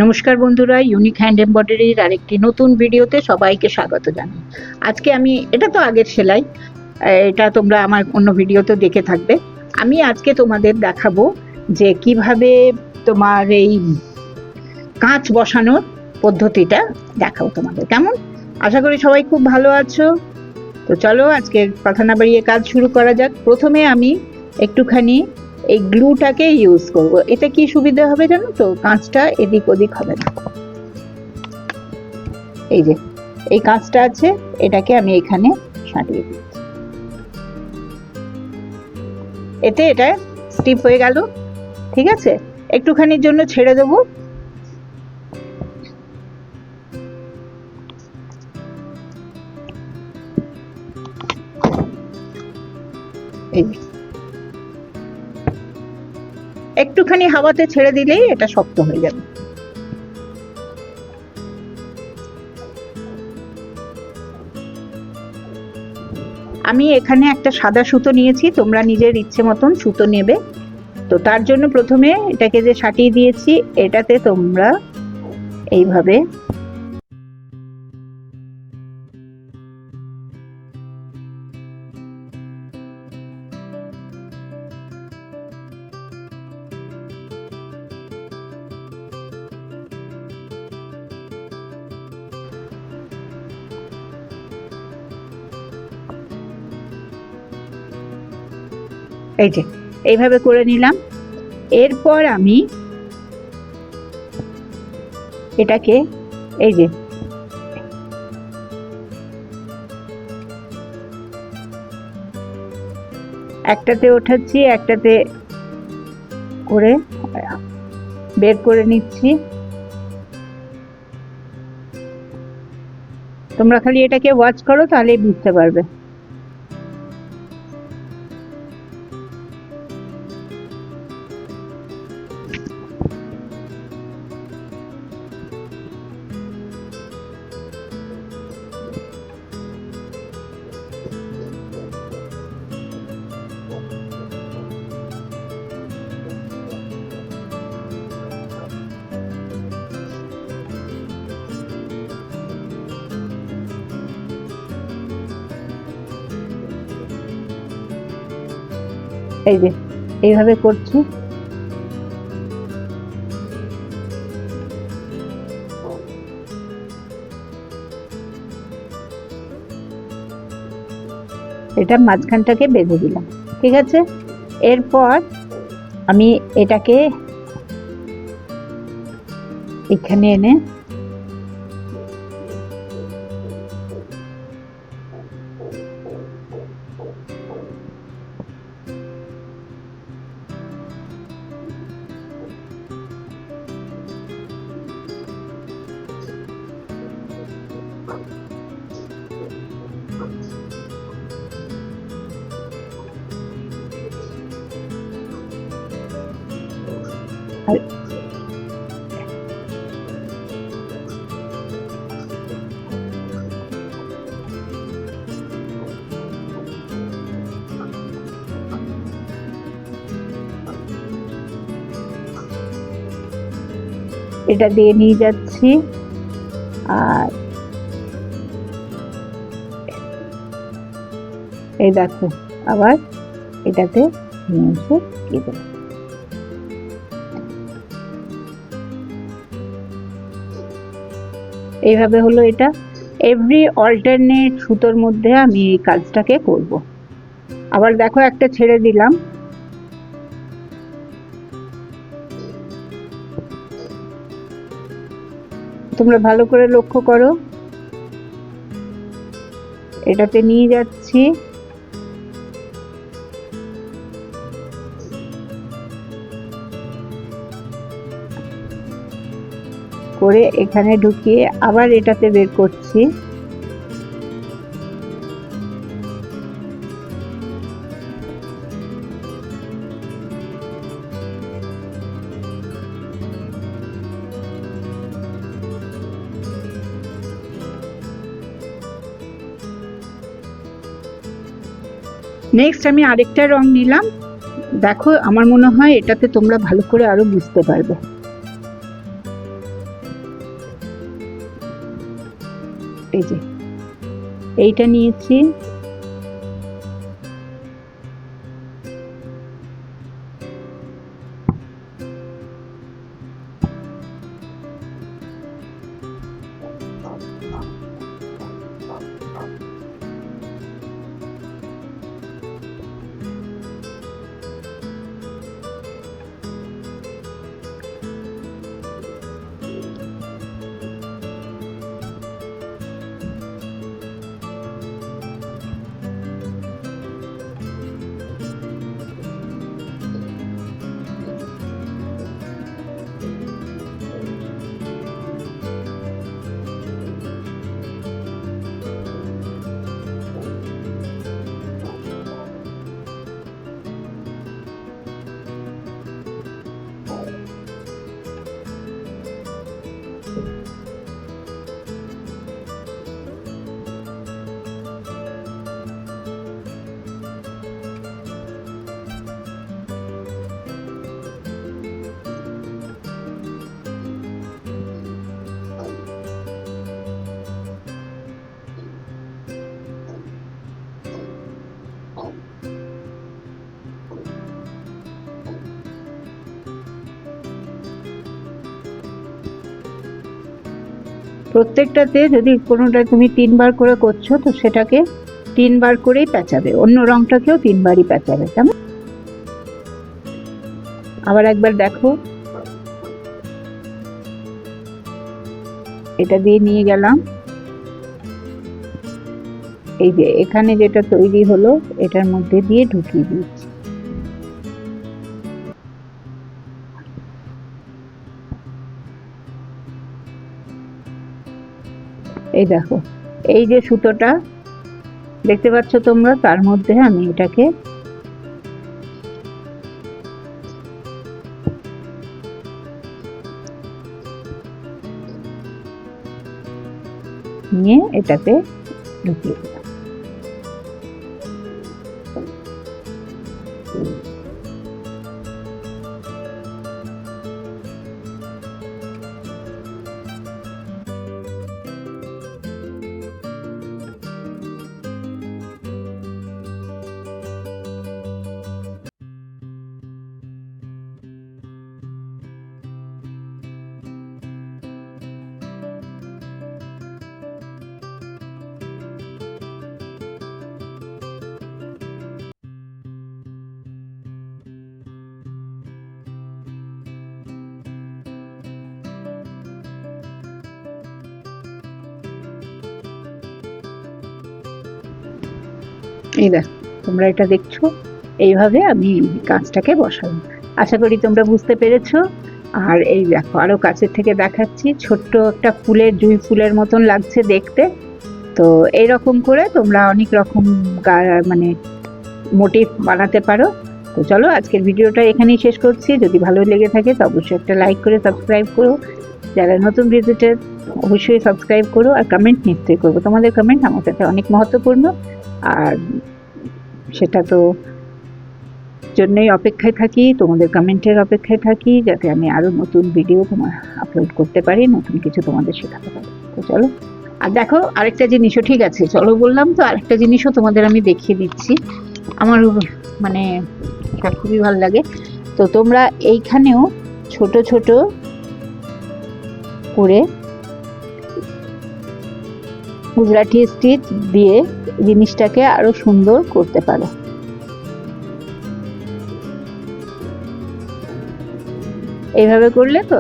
নমস্কার বন্ধুরা, unique hand এমব্রয়ডারির আরেকটি নতুন ভিডিওতে সবাইকে স্বাগত জানাই। আজকে আমি এটা তো আগের সেলাই, এটা তোমরা আমার অন্য ভিডিওতে দেখে থাকবে। আমি আজকে তোমাদের দেখাবো যে কিভাবে তোমার এই কাঁচ বসানোর পদ্ধতিটা দেখাবো তোমাদের। কেমন? আশা করি সবাই খুব ভালো আছো। তো চলো আজকে কথা না বাড়িয়ে কাজ শুরু করা যাক। প্রথমে আমি একটুখানি এই গ্লুটাকে ইউজ করব। এতে কি সুবিধা হবে জানো তো, কাঁচটা এদিক ওদিক হবে না। এই যে এই কাঁচটা আছে, এটাকে আমি এখানে সাঁটিয়ে দিই। এতে এটা স্টিপ হয়ে গেল। ঠিক আছে, একটুখানির জন্য ছেড়ে দেবো। এই একটুখানি হাওয়াতে ছেড়ে দিলেই এটা শক্ত হয়ে যাবে। আমি এখানে একটা সাদা সুতো নিয়েছি, তোমরা নিজের ইচ্ছে মতন সুতো নেবে। তো তার জন্য প্রথমে এটাকে যে সাটিয়ে দিয়েছি, এটাতে তোমরা এইভাবে এই যে এইভাবে করে নিলাম। এরপর আমি এটাকে এই যে একটাতে ওঠাচ্ছি, একটাতে করে বের করে নিচ্ছি। তোমরা খালি এটাকে ওয়াচ করো, তাহলেই বুঝতে পারবে। এই যে এইভাবে করছি। এটা মাঝখানটাকে বেঁধে দিলাম। ঠিক আছে, এরপর আমি এটাকে এখানে এনে এটা দিয়ে নিয়ে যাচ্ছি, আর এই দেখো আবার এটাতে নিয়ে এসে দিয়ে দেবো। এইভাবে হলো এটা। এভরি অল্টারনেট সুতোর মধ্যে আমি এই কাজটাকে করব। আবার দেখো একটা ছেড়ে দিলাম। তোমরা ভালো করে লক্ষ্য করো, এটাতে নিয়ে যাচ্ছি, করে এখানে ঢুকিয়ে আবার এটাতে বের করছি। নেক্সট আমি আরেকটা রং নিলাম। দেখো আমার মনে হয় এটাতে তোমরা ভালো করে আরো বুঝতে পারবে। এই যে এইটা নিয়েছি, প্রত্যেকটাতে যদি কোনোটা তুমি 3বার করে করছো তো সেটাকে 3বার করেই পেঁচাবে, অন্য রংটাকেও 3বারই পেঁচাবে। কেমন? আবার একবার দেখো, এটা দিয়ে নিয়ে গেলাম, এই যে এখানে যেটা তৈরি হলো এটার মধ্যে দিয়ে ঢুকিয়ে দিচ্ছি। এই দেখো, এই যে সুতোটা দেখতে পাচ্ছ তোমরা, তার মধ্যে আমি এটাকে নিয়ে এটাতে ঢুকিয়ে দিলাম। এই দেখো, তোমরা এটা দেখছো, এইভাবে আমি কাঁচটাকে বসালাম। আশা করি তোমরা বুঝতে পেরেছো। আর এই দেখো, আরো কাছের থেকে দেখাচ্ছি, ছোট্ট একটা ফুলের, জুঁই ফুলের মতন লাগছে দেখতে। তো এইরকম করে তোমরা অনেক রকম মানে মোটিভ বানাতে পারো। তো চলো, আজকের ভিডিওটা এখানেই শেষ করছি। যদি ভালো লেগে থাকে তো অবশ্যই একটা লাইক করে সাবস্ক্রাইব করো। যারা নতুন ভিজিটার অবশ্যই সাবস্ক্রাইব করো, আর কমেন্ট নিশ্চয়ই করবো। তোমাদের কমেন্ট আমার কাছে অনেক মহত্বপূর্ণ, আর সেটা তো জন্যই অপেক্ষায় থাকি, তোমাদের কমেন্টের অপেক্ষায় থাকি, যাতে আমি আরো নতুন ভিডিও তোমার আপলোড করতে পারি, নতুন কিছু তোমাদের শেখাতে পারি। তো চলো, আর দেখো আরেকটা জিনিসও, ঠিক আছে চলো বললাম তো, আরেকটা জিনিসও তোমাদের আমি দেখিয়ে দিচ্ছি। আমার মানে এটা খুবই ভালো লাগে। তো তোমরা এইখানেও ছোট ছোট করে গুজরাটি স্টিচ দিয়ে জিনিসটাকে আরো সুন্দর করতে পারো। এইভাবে করলে তো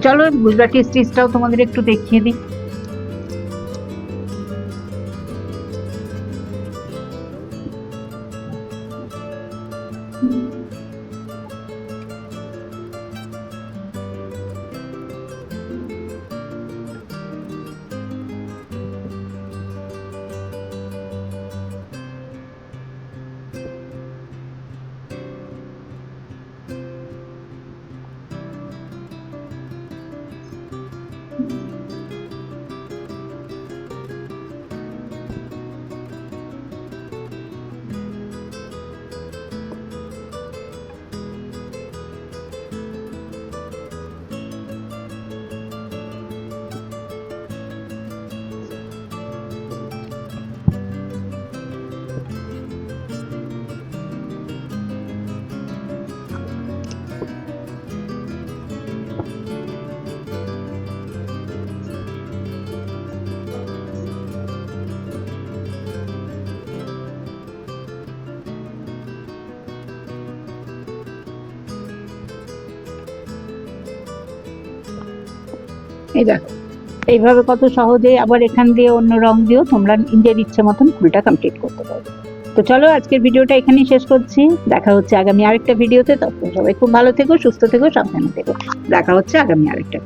চলো গুজরাটি স্টিচটাও তোমাদের একটু দেখিয়ে দিই। এই দেখো, এইভাবে কত সহজে আবার এখান দিয়ে অন্য রং দিয়েও তোমরা নিজের ইচ্ছে মতন ফুলটা কমপ্লিট করতে পারবে। তো চলো আজকের ভিডিওটা এখানেই শেষ করছি। দেখা হচ্ছে আগামী আরেকটা ভিডিওতে। তখন সবাই খুব ভালো থেকো, সুস্থ থেকো, সাবধানে থেকো। দেখা হচ্ছে আগামী আরেকটা